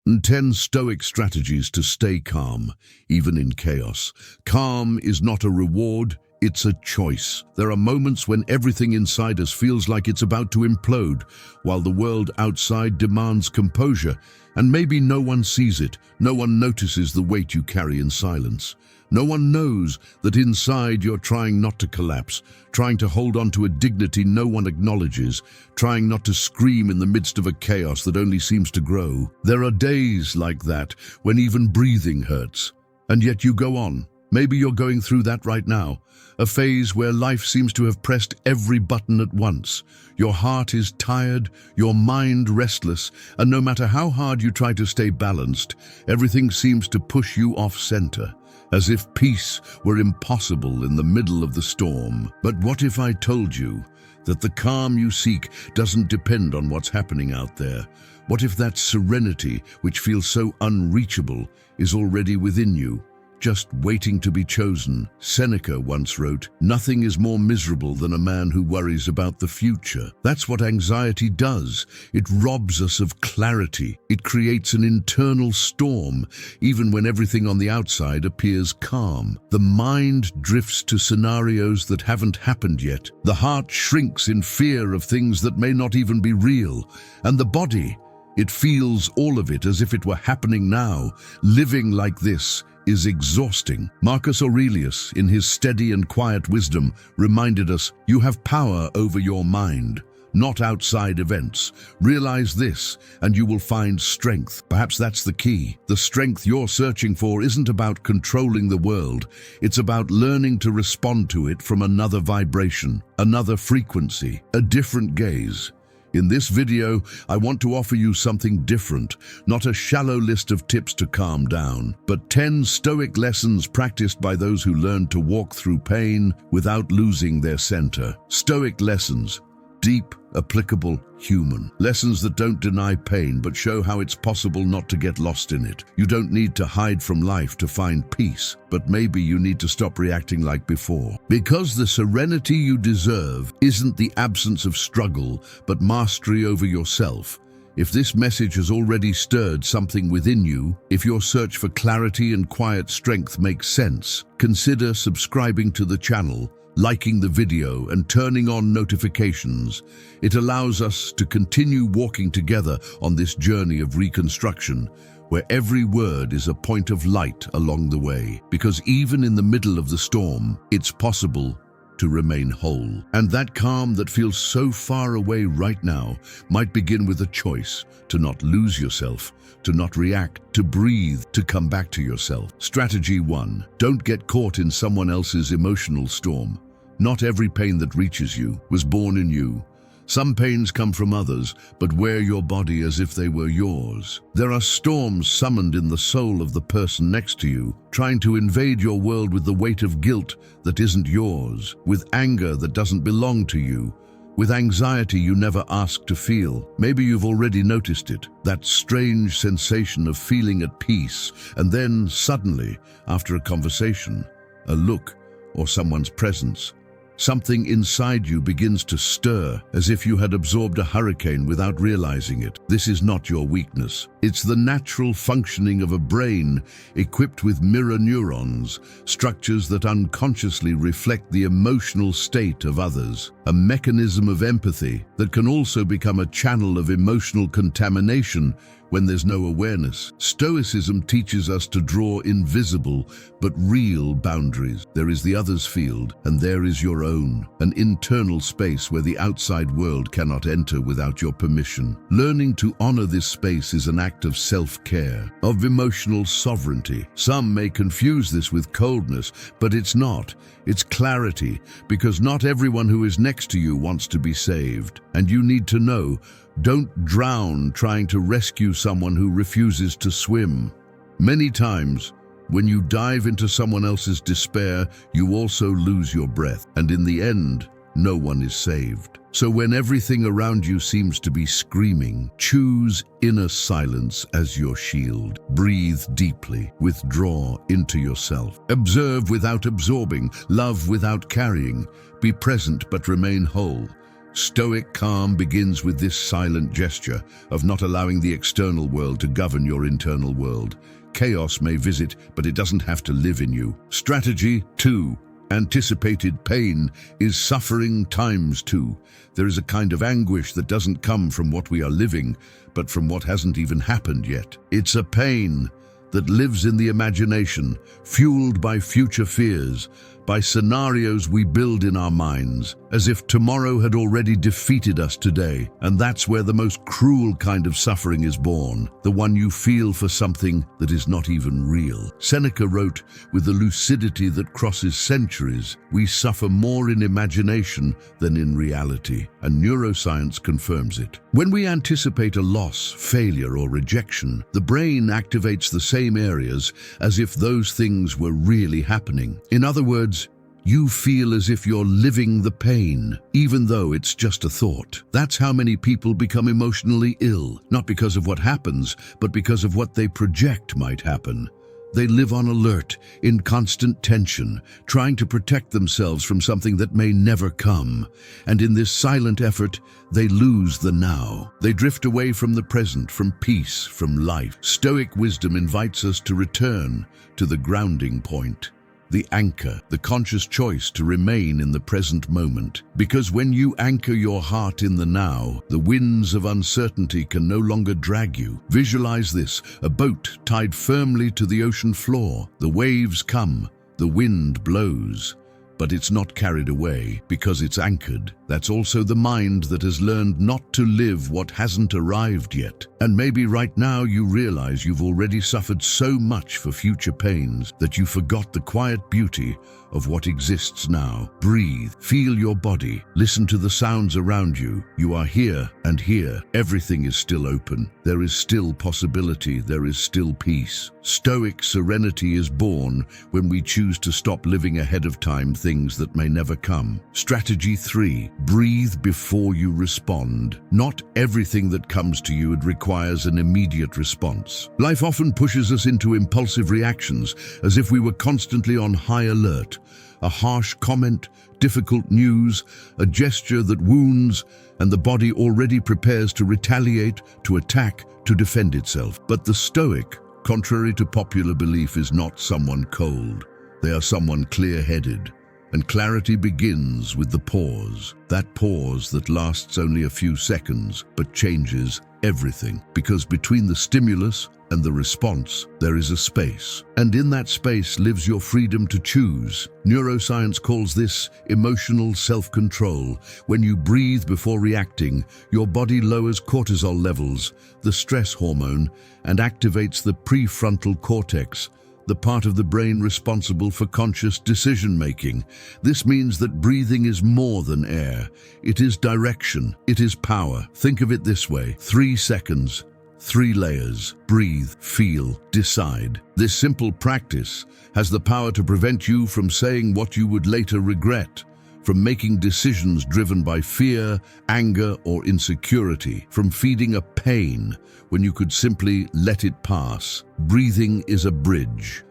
And 10 Stoic strategies to stay calm, even in chaos. Calm is not a reward, it's a choice. There are moments when everything inside us feels like it's about to implode, while the world outside demands composure, and maybe no one sees it, no one notices the weight you carry in silence. No one knows that inside you're trying not to collapse, trying to hold on to a dignity no one acknowledges, trying not to scream in the midst of a chaos that only seems to grow. There are days like that when even breathing hurts, and yet you go on. Maybe you're going through that right now, a phase where life seems to have pressed every button at once. Your heart is tired, your mind restless, and no matter how hard you try to stay balanced, everything seems to push you off center, as if peace were impossible in the middle of the storm. But what if I told you that the calm you seek doesn't depend on what's happening out there? What if that serenity, which feels so unreachable, is already within you, just waiting to be chosen? Seneca once wrote, "Nothing is more miserable than a man who worries about the future." That's what anxiety does. It robs us of clarity. It creates an internal storm, even when everything on the outside appears calm. The mind drifts to scenarios that haven't happened yet. The heart shrinks in fear of things that may not even be real. And the body, it feels all of it as if it were happening now. Living like this is exhausting. Marcus Aurelius, in his steady and quiet wisdom, reminded us, "You have power over your mind, not outside events. Realize this, and you will find strength." Perhaps that's the key. The strength you're searching for isn't about controlling the world. It's about learning to respond to it from another vibration, another frequency, a different gaze. In this video, I want to offer you something different, not a shallow list of tips to calm down, but 10 Stoic lessons practiced by those who learned to walk through pain without losing their center. Stoic lessons, deep, applicable, human. Lessons that don't deny pain but show how it's possible not to get lost in it. You don't need to hide from life to find peace, but maybe you need to stop reacting like before. Because the serenity you deserve isn't the absence of struggle, but mastery over yourself. If this message has already stirred something within you, if your search for clarity and quiet strength makes sense, consider subscribing to the channel, liking the video, and turning on notifications. It allows us to continue walking together on this journey of reconstruction, where every word is a point of light along the way. Because even in the middle of the storm, it's possible to remain whole. And that calm that feels so far away right now might begin with a choice to not lose yourself, to not react, to breathe, to come back to yourself. Strategy 1. Don't get caught in someone else's emotional storm. Not every pain that reaches you was born in you. Some pains come from others, but wear your body as if they were yours. There are storms summoned in the soul of the person next to you, trying to invade your world with the weight of guilt that isn't yours, with anger that doesn't belong to you, with anxiety you never asked to feel. Maybe you've already noticed it, that strange sensation of feeling at peace, and then suddenly, after a conversation, a look, or someone's presence, something inside you begins to stir, as if you had absorbed a hurricane without realizing it. This is not your weakness. It's the natural functioning of a brain equipped with mirror neurons, structures that unconsciously reflect the emotional state of others. A mechanism of empathy that can also become a channel of emotional contamination when there's no awareness. Stoicism teaches us to draw invisible but real boundaries. There is the other's field, and there is your own, an internal space where the outside world cannot enter without your permission. Learning to honor this space is an act of self-care, of emotional sovereignty. Some may confuse this with coldness, but it's not. It's clarity, because not everyone who is next to you wants to be saved. And you need to know, don't drown trying to rescue someone who refuses to swim. Many times, when you dive into someone else's despair, you also lose your breath, and in the end, no one is saved. So when everything around you seems to be screaming, choose inner silence as your shield. Breathe deeply, withdraw into yourself. Observe without absorbing, love without carrying. Be present but remain whole. Stoic calm begins with this silent gesture of not allowing the external world to govern your internal world. Chaos may visit, but it doesn't have to live in you. Strategy 2. Anticipated pain is suffering times 2. There is a kind of anguish that doesn't come from what we are living, but from what hasn't even happened yet. It's a pain that lives in the imagination, fueled by future fears, by scenarios we build in our minds, as if tomorrow had already defeated us today. And that's where the most cruel kind of suffering is born, the one you feel for something that is not even real. Seneca wrote, with the lucidity that crosses centuries, we suffer more in imagination than in reality, and neuroscience confirms it. When we anticipate a loss, failure, or rejection, the brain activates the same areas as if those things were really happening. In other words, you feel as if you're living the pain, even though it's just a thought. That's how many people become emotionally ill, not because of what happens, but because of what they project might happen. They live on alert, in constant tension, trying to protect themselves from something that may never come. And in this silent effort, they lose the now. They drift away from the present, from peace, from life. Stoic wisdom invites us to return to the grounding point, the anchor, the conscious choice to remain in the present moment. Because when you anchor your heart in the now, the winds of uncertainty can no longer drag you. Visualize this, a boat tied firmly to the ocean floor. The waves come, the wind blows, but it's not carried away because it's anchored. That's also the mind that has learned not to live what hasn't arrived yet. And maybe right now you realize you've already suffered so much for future pains that you forgot the quiet beauty of what exists now. Breathe, feel your body, listen to the sounds around you. You are here, and here, everything is still open. There is still possibility, there is still peace. Stoic serenity is born when we choose to stop living ahead of time things that may never come. Strategy 3. Breathe before you respond. Not everything that comes to you requires an immediate response. Life often pushes us into impulsive reactions, as if we were constantly on high alert. A harsh comment, difficult news, a gesture that wounds, and the body already prepares to retaliate, to attack, to defend itself. But the Stoic, contrary to popular belief, is not someone cold. They are someone clear-headed. And clarity begins with the pause. That pause that lasts only a few seconds, but changes everything. Because between the stimulus and the response, there is a space. And in that space lives your freedom to choose. Neuroscience calls this emotional self-control. When you breathe before reacting, your body lowers cortisol levels, the stress hormone, and activates the prefrontal cortex, the part of the brain responsible for conscious decision-making. This means that breathing is more than air. It is direction. It is power. Think of it this way: 3 seconds, 3 layers. Breathe, feel, decide. This simple practice has the power to prevent you from saying what you would later regret, from making decisions driven by fear, anger, or insecurity, from feeding a pain when you could simply let it pass. Breathing is a bridge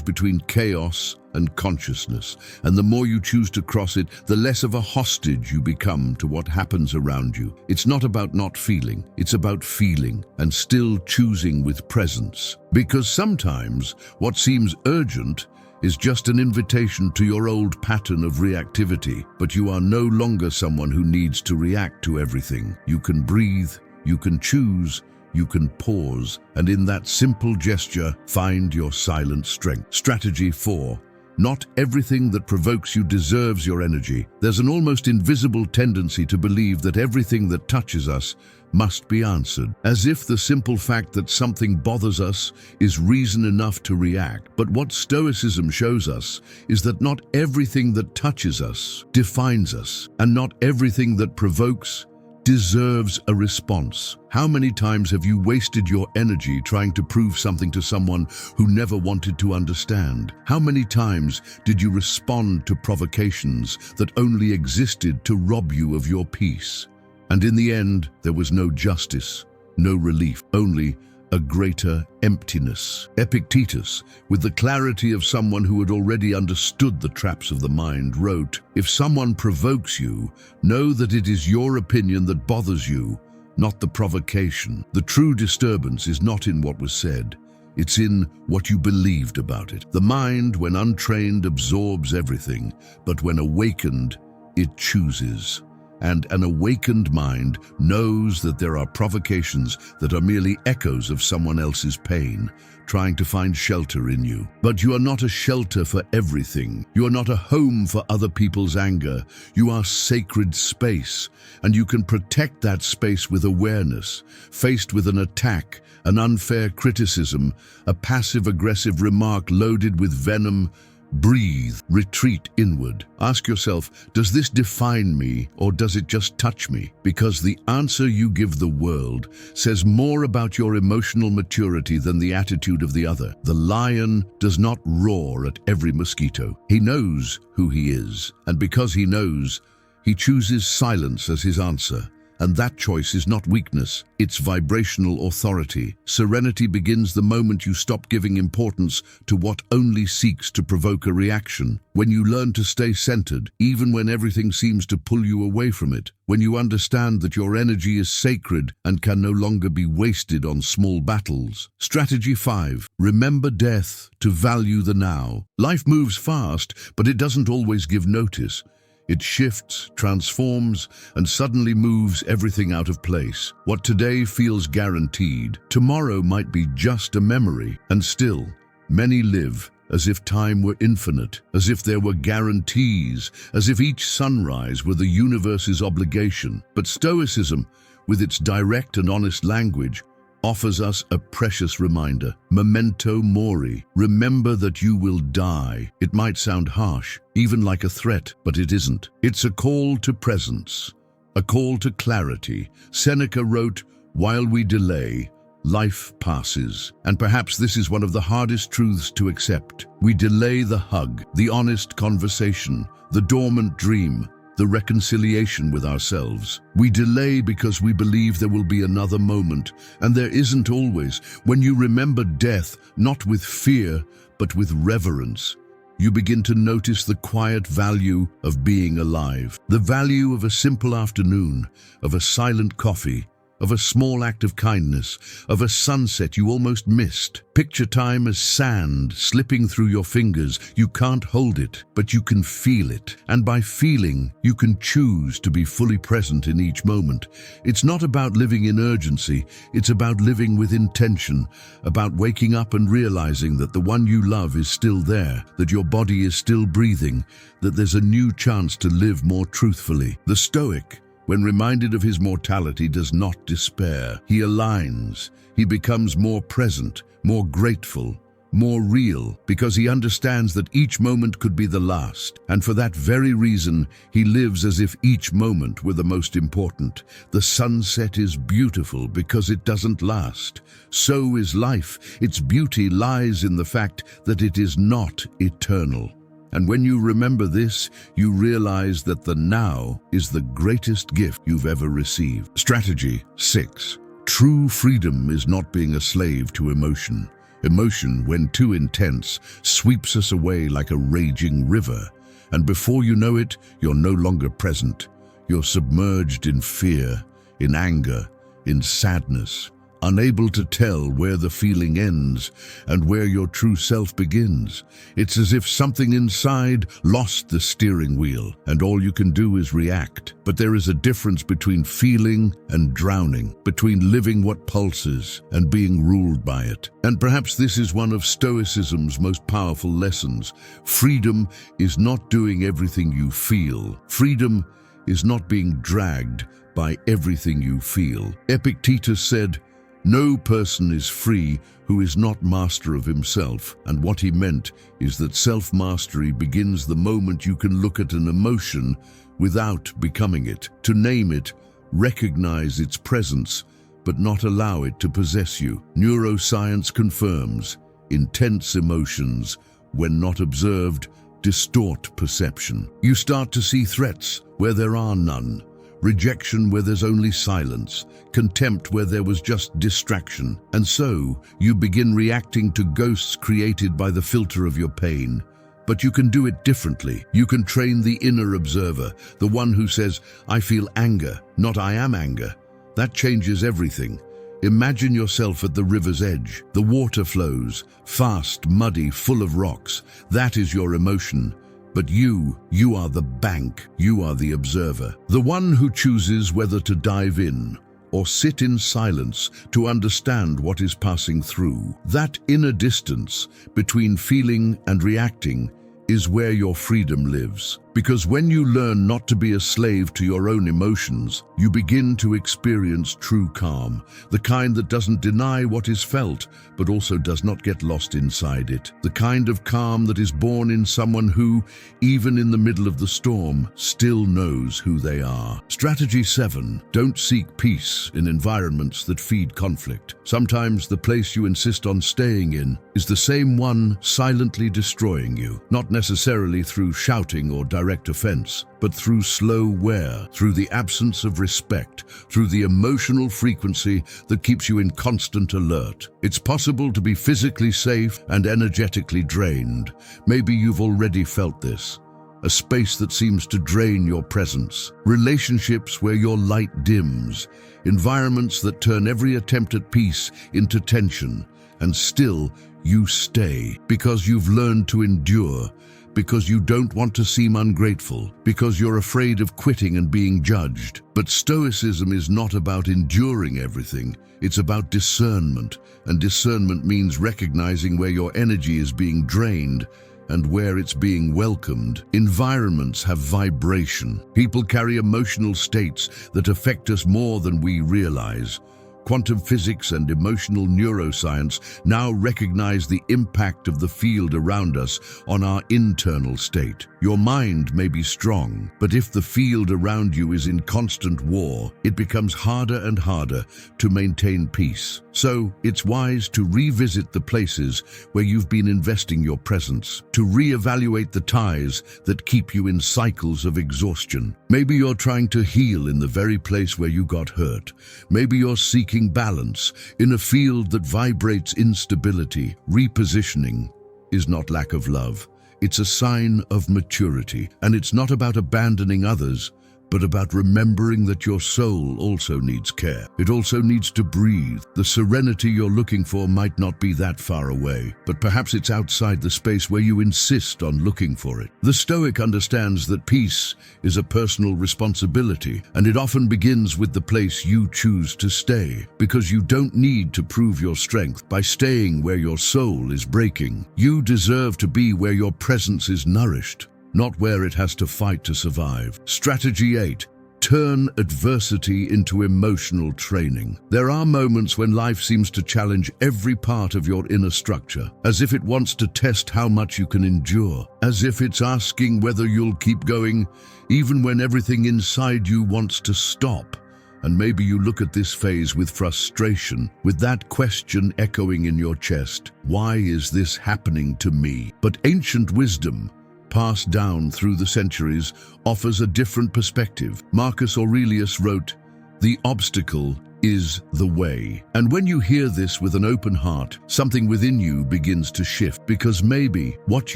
between chaos and consciousness, and the more you choose to cross it, the less of a hostage you become to what happens around you. It's not about not feeling, it's about feeling and still choosing with presence. Because sometimes what seems urgent is just an invitation to your old pattern of reactivity, but you are no longer someone who needs to react to everything. You can breathe, you can choose, you can pause, and in that simple gesture, find your silent strength. Strategy 4. Not everything that provokes you deserves your energy. There's an almost invisible tendency to believe that everything that touches us must be answered, as if the simple fact that something bothers us is reason enough to react. But what Stoicism shows us is that not everything that touches us defines us, and not everything that provokes deserves a response. How many times have you wasted your energy trying to prove something to someone who never wanted to understand? How many times did you respond to provocations that only existed to rob you of your peace? And in the end, there was no justice, no relief, only a greater emptiness. Epictetus, with the clarity of someone who had already understood the traps of the mind, wrote, "If someone provokes you, know that it is your opinion that bothers you, not the provocation. The true disturbance is not in what was said. It's in what you believed about it. The mind, when untrained, absorbs everything, but when awakened, it chooses. And an awakened mind knows that there are provocations that are merely echoes of someone else's pain, trying to find shelter in you. But you are not a shelter for everything. You are not a home for other people's anger. You are sacred space, and you can protect that space with awareness. Faced with an attack, an unfair criticism, a passive-aggressive remark loaded with venom, breathe, retreat inward. Ask yourself, does this define me or does it just touch me? Because the answer you give the world says more about your emotional maturity than the attitude of the other. The lion does not roar at every mosquito. He knows who he is, and because he knows, he chooses silence as his answer. And that choice is not weakness, it's vibrational authority. Serenity begins the moment you stop giving importance to what only seeks to provoke a reaction. When you learn to stay centered, even when everything seems to pull you away from it. When you understand that your energy is sacred and can no longer be wasted on small battles. Strategy 5. Remember death to value the now. Life moves fast, but it doesn't always give notice. It shifts, transforms, and suddenly moves everything out of place. What today feels guaranteed, tomorrow might be just a memory. And still, many live as if time were infinite, as if there were guarantees, as if each sunrise were the universe's obligation. But Stoicism, with its direct and honest language, offers us a precious reminder. Memento Mori. Remember that you will die. It might sound harsh, even like a threat, but it isn't. It's a call to presence, a call to clarity. Seneca wrote, "While we delay, life passes." And perhaps this is one of the hardest truths to accept. We delay the hug, the honest conversation, the dormant dream, the reconciliation with ourselves. We delay because we believe there will be another moment, and there isn't always. When you remember death, not with fear, but with reverence, you begin to notice the quiet value of being alive. The value of a simple afternoon, of a silent coffee, of a small act of kindness, of a sunset you almost missed. Picture time as sand slipping through your fingers. You can't hold it, but you can feel it. And by feeling, you can choose to be fully present in each moment. It's not about living in urgency, it's about living with intention, about waking up and realizing that the one you love is still there, that your body is still breathing, that there's a new chance to live more truthfully. The Stoic, when reminded of his mortality, does not despair. He aligns. He becomes more present, more grateful, more real, because he understands that each moment could be the last. And for that very reason, he lives as if each moment were the most important. The sunset is beautiful because it doesn't last. So is life. Its beauty lies in the fact that it is not eternal. And when you remember this, you realize that the now is the greatest gift you've ever received. Strategy 6. True freedom is not being a slave to emotion. Emotion, when too intense, sweeps us away like a raging river. And before you know it, you're no longer present. You're submerged in fear, in anger, in sadness, unable to tell where the feeling ends and where your true self begins. It's as if something inside lost the steering wheel, and all you can do is react. But there is a difference between feeling and drowning, between living what pulses and being ruled by it. And perhaps this is one of Stoicism's most powerful lessons. Freedom is not doing everything you feel. Freedom is not being dragged by everything you feel. Epictetus said, "No person is free who is not master of himself." And what he meant is that self-mastery begins the moment you can look at an emotion without becoming it, to name it, recognize its presence, but not allow it to possess you. Neuroscience confirms intense emotions, when not observed, distort perception. You start to see threats where there are none, rejection where there's only silence, contempt where there was just distraction. And so, you begin reacting to ghosts created by the filter of your pain. But you can do it differently. You can train the inner observer, the one who says, "I feel anger, not I am anger." That changes everything. Imagine yourself at the river's edge. The water flows, fast, muddy, full of rocks. That is your emotion. But you are the bank. You are the observer. The one who chooses whether to dive in or sit in silence to understand what is passing through. That inner distance between feeling and reacting is where your freedom lives. Because when you learn not to be a slave to your own emotions, you begin to experience true calm, the kind that doesn't deny what is felt, but also does not get lost inside it. The kind of calm that is born in someone who, even in the middle of the storm, still knows who they are. Strategy 7. Don't seek peace in environments that feed conflict. Sometimes the place you insist on staying in is the same one silently destroying you, not necessarily through shouting or direct offense, but through slow wear, through the absence of respect, through the emotional frequency that keeps you in constant alert. It's possible to be physically safe and energetically drained. Maybe you've already felt this. A space that seems to drain your presence. Relationships where your light dims. Environments that turn every attempt at peace into tension. And still, you stay because you've learned to endure, because you don't want to seem ungrateful, because you're afraid of quitting and being judged. But Stoicism is not about enduring everything. It's about discernment, and discernment means recognizing where your energy is being drained and where it's being welcomed. Environments have vibration. People carry emotional states that affect us more than we realize. Quantum physics and emotional neuroscience now recognize the impact of the field around us on our internal state. Your mind may be strong, but if the field around you is in constant war, it becomes harder and harder to maintain peace. So, it's wise to revisit the places where you've been investing your presence, to reevaluate the ties that keep you in cycles of exhaustion. Maybe you're trying to heal in the very place where you got hurt. Maybe you're seeking balance in a field that vibrates instability. Repositioning is not lack of love. It's a sign of maturity, and it's not about abandoning others, but about remembering that your soul also needs care. It also needs to breathe. The serenity you're looking for might not be that far away, but perhaps it's outside the space where you insist on looking for it. The Stoic understands that peace is a personal responsibility, and it often begins with the place you choose to stay, because you don't need to prove your strength by staying where your soul is breaking. You deserve to be where your presence is nourished, not where it has to fight to survive. Strategy 8. Turn adversity into emotional training. There are moments when life seems to challenge every part of your inner structure, as if it wants to test how much you can endure, as if it's asking whether you'll keep going, even when everything inside you wants to stop. And maybe you look at this phase with frustration, with that question echoing in your chest. Why is this happening to me? But ancient wisdom, passed down through the centuries, offers a different perspective. Marcus Aurelius wrote, "The obstacle is the way." And when you hear this with an open heart, something within you begins to shift, because maybe what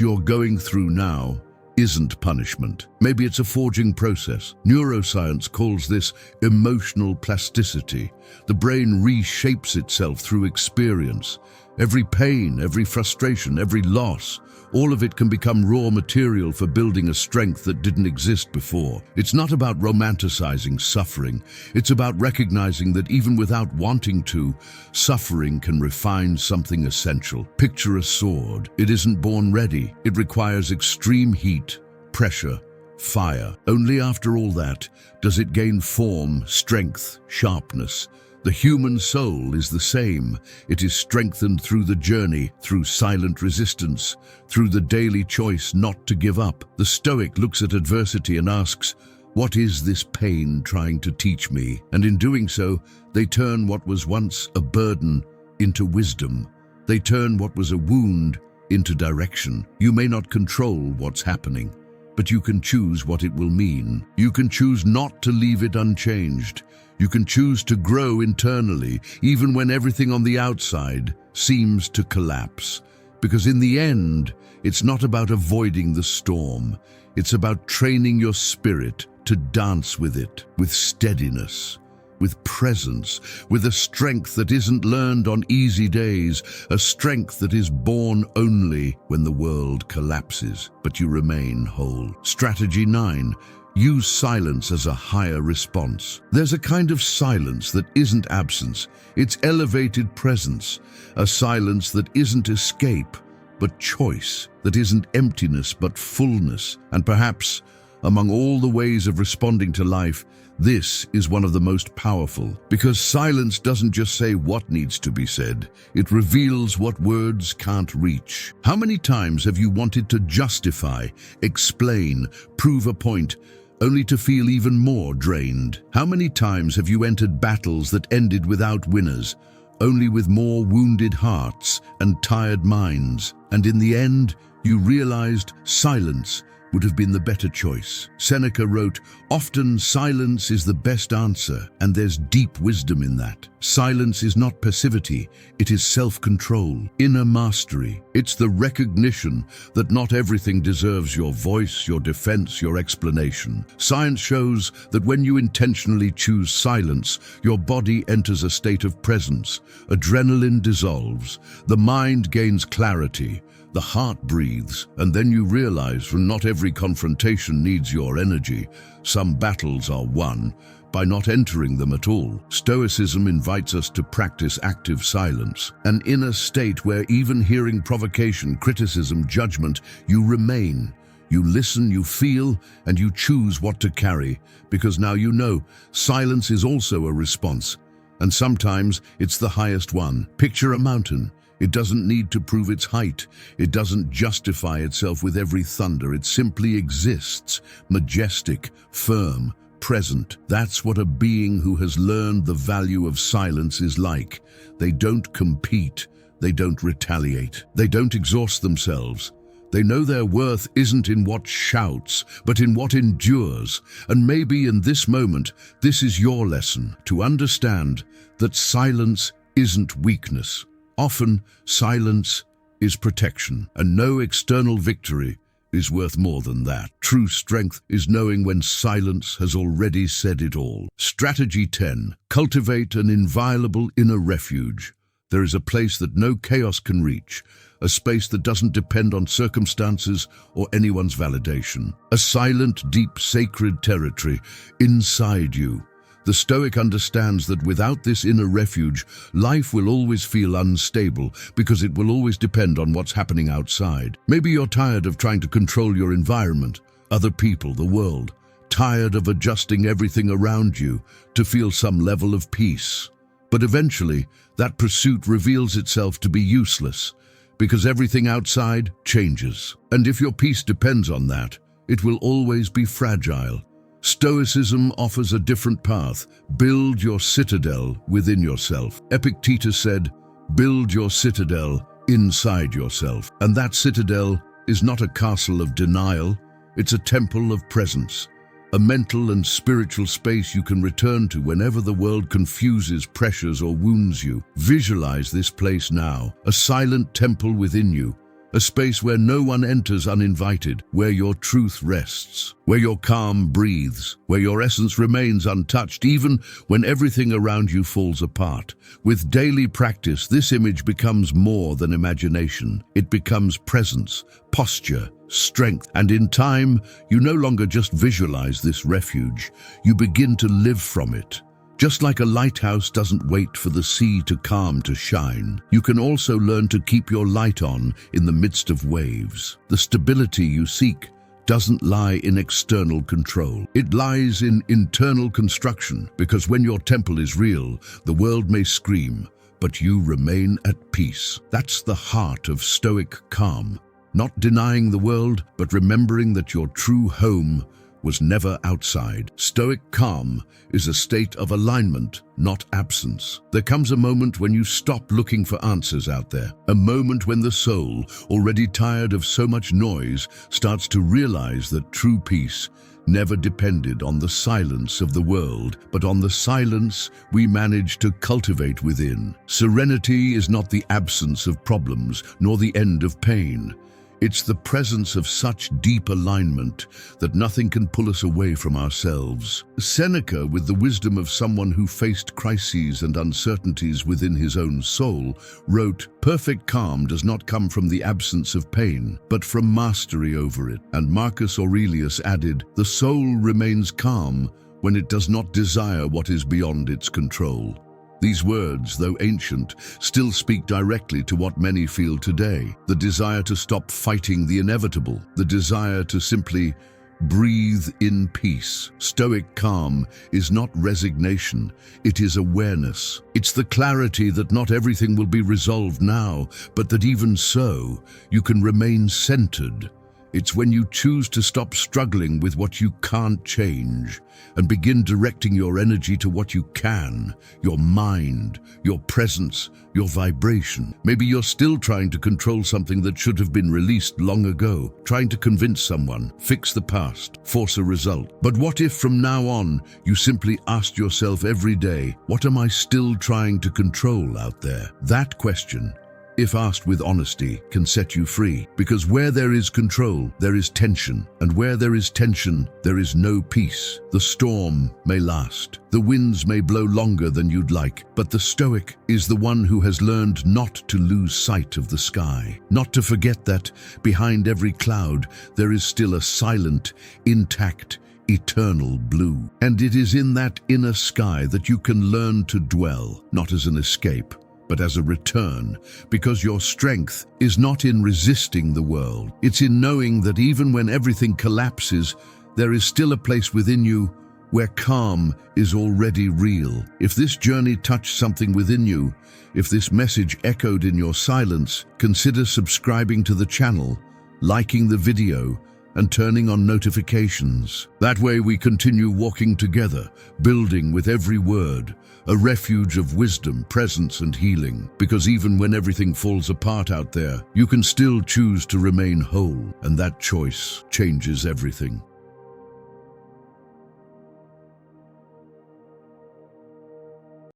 you're going through now isn't punishment. Maybe it's a forging process. Neuroscience calls this emotional plasticity. The brain reshapes itself through experience. Every pain, every frustration, every loss, all of it can become raw material for building a strength that didn't exist before. It's not about romanticizing suffering. It's about recognizing that even without wanting to, suffering can refine something essential. Picture a sword. It isn't born ready. It requires extreme heat, pressure, fire. Only after all that does it gain form, strength, sharpness. The human soul is the same. It is strengthened through the journey, through silent resistance, through the daily choice not to give up. The Stoic looks at adversity and asks, "What is this pain trying to teach me?" And in doing so, they turn what was once a burden into wisdom. They turn what was a wound into direction. You may not control what's happening, but you can choose what it will mean. You can choose not to leave it unchanged. You can choose to grow internally, even when everything on the outside seems to collapse. Because in the end, it's not about avoiding the storm. It's about training your spirit to dance with it, with steadiness, with presence, with a strength that isn't learned on easy days, a strength that is born only when the world collapses, but you remain whole. Strategy 9. Use silence as a higher response. There's a kind of silence that isn't absence, it's elevated presence, a silence that isn't escape, but choice, that isn't emptiness, but fullness. And perhaps, among all the ways of responding to life, this is one of the most powerful, because silence doesn't just say what needs to be said, it reveals what words can't reach. How many times have you wanted to justify, explain, prove a point, only to feel even more drained? How many times have you entered battles that ended without winners, only with more wounded hearts and tired minds? And in the end, you realized silence would have been the better choice. Seneca wrote, "Often silence is the best answer," and there's deep wisdom in that. Silence is not passivity, it is self-control, inner mastery. It's the recognition that not everything deserves your voice, your defense, your explanation. Science shows that when you intentionally choose silence, your body enters a state of presence. Adrenaline dissolves, the mind gains clarity, the heart breathes, and then you realize that not every confrontation needs your energy. Some battles are won by not entering them at all. Stoicism invites us to practice active silence, an inner state where even hearing provocation, criticism, judgment, you remain. You listen, you feel, and you choose what to carry, because now you know silence is also a response, and sometimes it's the highest one. Picture a mountain. It doesn't need to prove its height. It doesn't justify itself with every thunder. It simply exists, majestic, firm, present. That's what a being who has learned the value of silence is like. They don't compete. They don't retaliate. They don't exhaust themselves. They know their worth isn't in what shouts, but in what endures. And maybe in this moment, this is your lesson, to understand that silence isn't weakness. Often, silence is protection, and no external victory is worth more than that. True strength is knowing when silence has already said it all. Strategy 10. Cultivate an inviolable inner refuge. There is a place that no chaos can reach, a space that doesn't depend on circumstances or anyone's validation. A silent, deep, sacred territory inside you. The Stoic understands that without this inner refuge, life will always feel unstable because it will always depend on what's happening outside. Maybe you're tired of trying to control your environment, other people, the world, tired of adjusting everything around you to feel some level of peace. But eventually, that pursuit reveals itself to be useless because everything outside changes. And if your peace depends on that, it will always be fragile. Stoicism offers a different path. Build your citadel within yourself. Epictetus said, "Build your citadel inside yourself." And that citadel is not a castle of denial, it's a temple of presence, a mental and spiritual space you can return to whenever the world confuses, pressures, or wounds you. Visualize this place now, a silent temple within you, a space where no one enters uninvited, where your truth rests, where your calm breathes, where your essence remains untouched even when everything around you falls apart. With daily practice, this image becomes more than imagination. It becomes presence, posture, strength, and in time, you no longer just visualize this refuge, you begin to live from it. Just like a lighthouse doesn't wait for the sea to calm to shine, you can also learn to keep your light on in the midst of waves. The stability you seek doesn't lie in external control. It lies in internal construction, because when your temple is real, the world may scream, but you remain at peace. That's the heart of Stoic calm. Not denying the world, but remembering that your true home was never outside. Stoic calm is a state of alignment, not absence. There comes a moment when you stop looking for answers out there. A moment when the soul, already tired of so much noise, starts to realize that true peace never depended on the silence of the world, but on the silence we manage to cultivate within. Serenity is not the absence of problems, nor the end of pain. It's the presence of such deep alignment that nothing can pull us away from ourselves. Seneca, with the wisdom of someone who faced crises and uncertainties within his own soul, wrote, "Perfect calm does not come from the absence of pain, but from mastery over it." And Marcus Aurelius added, "The soul remains calm when it does not desire what is beyond its control." These words, though ancient, still speak directly to what many feel today. The desire to stop fighting the inevitable, the desire to simply breathe in peace. Stoic calm is not resignation, it is awareness. It's the clarity that not everything will be resolved now, but that even so, you can remain centered. It's when you choose to stop struggling with what you can't change and begin directing your energy to what you can, your mind, your presence, your vibration. Maybe you're still trying to control something that should have been released long ago, trying to convince someone, fix the past, force a result. But what if from now on you simply asked yourself every day, what am I still trying to control out there? That question, if asked with honesty, can set you free. Because where there is control, there is tension. And where there is tension, there is no peace. The storm may last. The winds may blow longer than you'd like. But the Stoic is the one who has learned not to lose sight of the sky. Not to forget that behind every cloud, there is still a silent, intact, eternal blue. And it is in that inner sky that you can learn to dwell, not as an escape, but as a return, because your strength is not in resisting the world. It's in knowing that even when everything collapses, there is still a place within you where calm is already real. If this journey touched something within you, if this message echoed in your silence, consider subscribing to the channel, liking the video, and turning on notifications. That way we continue walking together, building with every word, a refuge of wisdom, presence, and healing. Because even when everything falls apart out there, you can still choose to remain whole, and that choice changes everything.